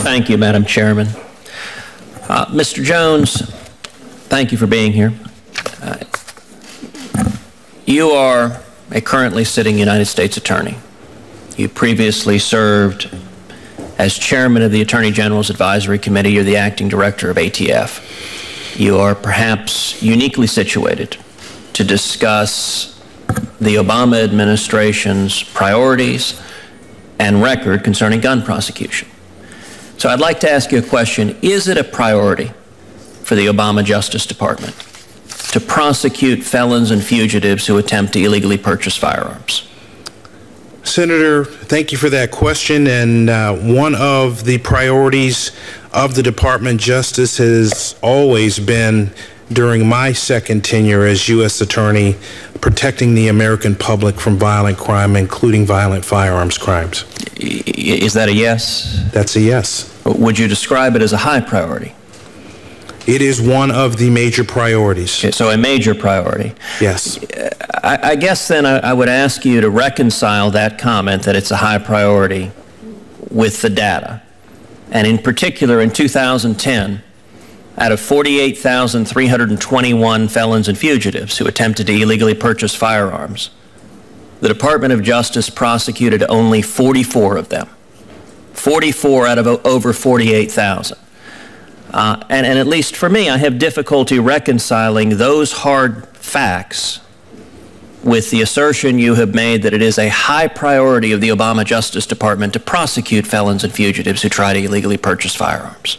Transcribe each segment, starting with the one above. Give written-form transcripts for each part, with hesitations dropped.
Thank you, Madam Chairman. Mr. Jones, thank you for being here. You are a currently sitting United States Attorney. You previously served as Chairman of the Attorney General's Advisory Committee. You're the Acting Director of ATF. You are perhaps uniquely situated to discuss the Obama administration's priorities and record concerning gun prosecution. So I'd like to ask you a question. Is it a priority for the Obama Justice Department to prosecute felons and fugitives who attempt to illegally purchase firearms? Senator, thank you for that question. And one of the priorities of the Department of Justice has always been, during my second tenure as U.S. Attorney, protecting the American public from violent crime, including violent firearms crimes. Is that a yes? That's a yes. Would you describe it as a high priority? It is one of the major priorities. Okay, so a major priority. Yes. I guess then I would ask you to reconcile that comment that it's a high priority with the data. And in particular, in 2010, out of 48,321 felons and fugitives who attempted to illegally purchase firearms, the Department of Justice prosecuted only 44 of them. 44 out of over 48,000. And at least for me, I have difficulty reconciling those hard facts with the assertion you have made that it is a high priority of the Obama Justice Department to prosecute felons and fugitives who try to illegally purchase firearms.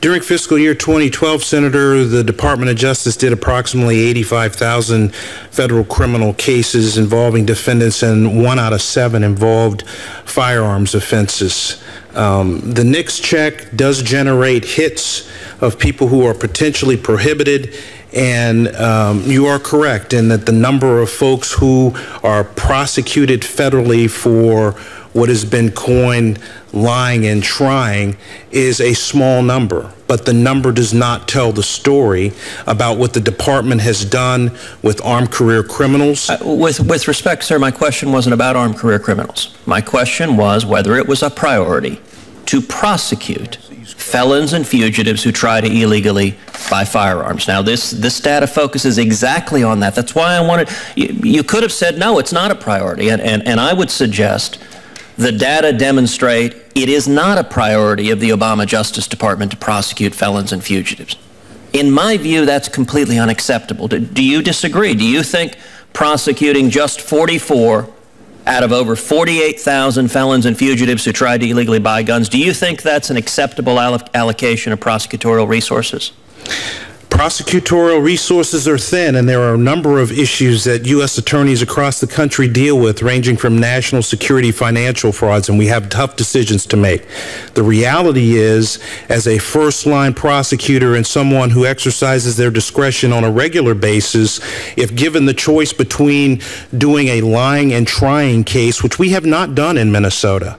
During fiscal year 2012, Senator, the Department of Justice did approximately 85,000 federal criminal cases involving defendants, and 1 out of 7 involved firearms offenses. The NICS check does generate hits of people who are potentially prohibited, and you are correct in that the number of folks who are prosecuted federally for what has been coined lying and trying is a small number, but the number does not tell the story about what the department has done with armed career criminals. With respect, sir, my question wasn't about armed career criminals. My question was whether it was a priority to prosecute felons and fugitives who try to illegally buy firearms. Now, this data focuses exactly on that. That's why I wanted, you could have said, no, it's not a priority, and I would suggest the data demonstrate it is not a priority of the Obama Justice Department to prosecute felons and fugitives. In my view, that's completely unacceptable. Do you disagree? Do you think prosecuting just 44 out of over 48,000 felons and fugitives who tried to illegally buy guns, do you think that's an acceptable allocation of prosecutorial resources? Prosecutorial resources are thin, and there are a number of issues that U.S. attorneys across the country deal with, ranging from national security, financial frauds, and we have tough decisions to make. The reality is, as a first-line prosecutor and someone who exercises their discretion on a regular basis, if given the choice between doing a lying and trying case, which we have not done in Minnesota,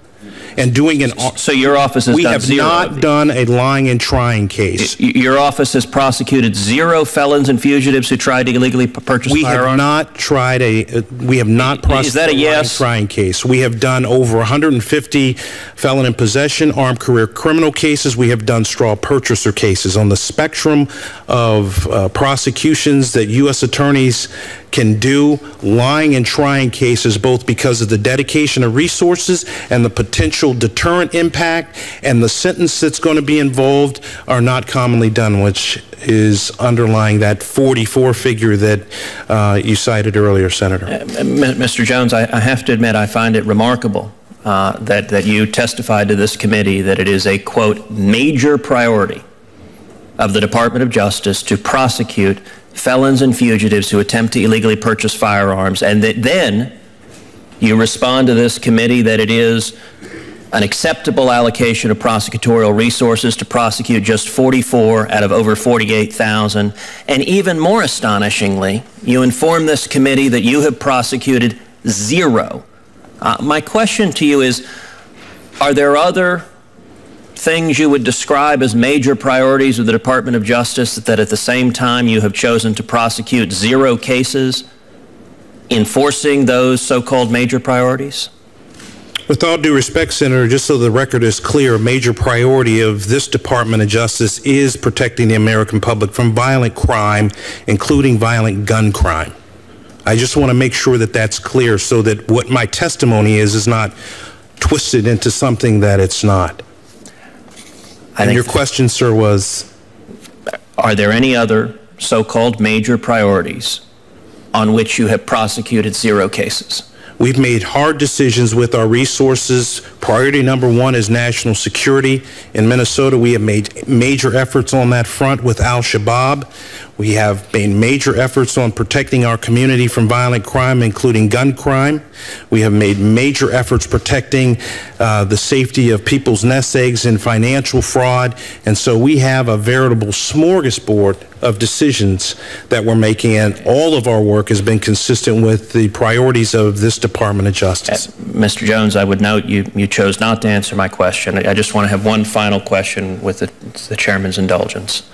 and doing an... So your office has done zero? We have not done a lying and trying case. Your office has prosecuted 0 felons and fugitives who tried to illegally purchase firearms? We have not tried we have not prosecuted a lying and trying case. We have done over 150 felon in possession, armed career criminal cases. We have done straw purchaser cases. On the spectrum of prosecutions that U.S. attorneys can do, lying and trying cases, both because of the dedication of resources and the potential deterrent impact and the sentence that's going to be involved, are not commonly done, which is underlying that 44 figure that you cited earlier, Senator. Mr. Jones, I have to admit I find it remarkable that you testified to this committee that it is a, quote, major priority of the Department of Justice to prosecute felons and fugitives who attempt to illegally purchase firearms, and that then you respond to this committee that it is an acceptable allocation of prosecutorial resources to prosecute just 44 out of over 48,000. And even more astonishingly, you inform this committee that you have prosecuted 0. My question to you is, are there other things you would describe as major priorities of the Department of Justice that at the same time you have chosen to prosecute 0 cases enforcing those so-called major priorities? With all due respect, Senator, just so the record is clear, a major priority of this Department of Justice is protecting the American public from violent crime, including violent gun crime. I just want to make sure that that's clear so that what my testimony is not twisted into something that it's not. And your question, sir, was? Are there any other so-called major priorities on which you have prosecuted 0 cases? We've made hard decisions with our resources. Priority number 1 is national security. In Minnesota, we have made major efforts on that front with Al-Shabaab. We have made major efforts on protecting our community from violent crime, including gun crime. We have made major efforts protecting the safety of people's nest eggs and financial fraud. And so we have a veritable smorgasbord of decisions that we're making, and all of our work has been consistent with the priorities of this Department of Justice. Mr. Jones, I would note you chose not to answer my question. I just want to have one final question with the Chairman's indulgence,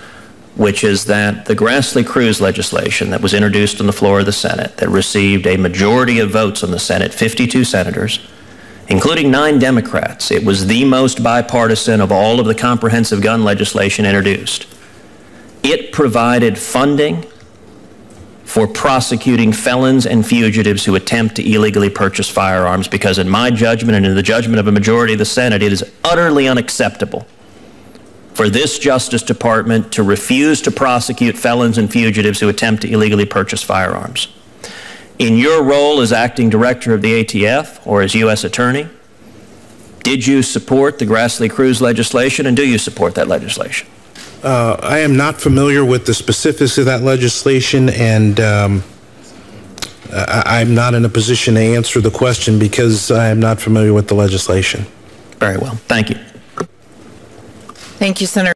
which is that the Grassley-Cruz legislation that was introduced on the floor of the Senate that received a majority of votes on the Senate, 52 senators, including 9 Democrats. It was the most bipartisan of all of the comprehensive gun legislation introduced. It provided funding for prosecuting felons and fugitives who attempt to illegally purchase firearms, because in my judgment and in the judgment of a majority of the Senate, it is utterly unacceptable for this Justice Department to refuse to prosecute felons and fugitives who attempt to illegally purchase firearms. In your role as acting director of the ATF or as U.S. Attorney, did you support the Grassley-Cruz legislation, and do you support that legislation? I am not familiar with the specifics of that legislation, and I'm not in a position to answer the question because I am not familiar with the legislation. Very well. Thank you. Thank you, Senator.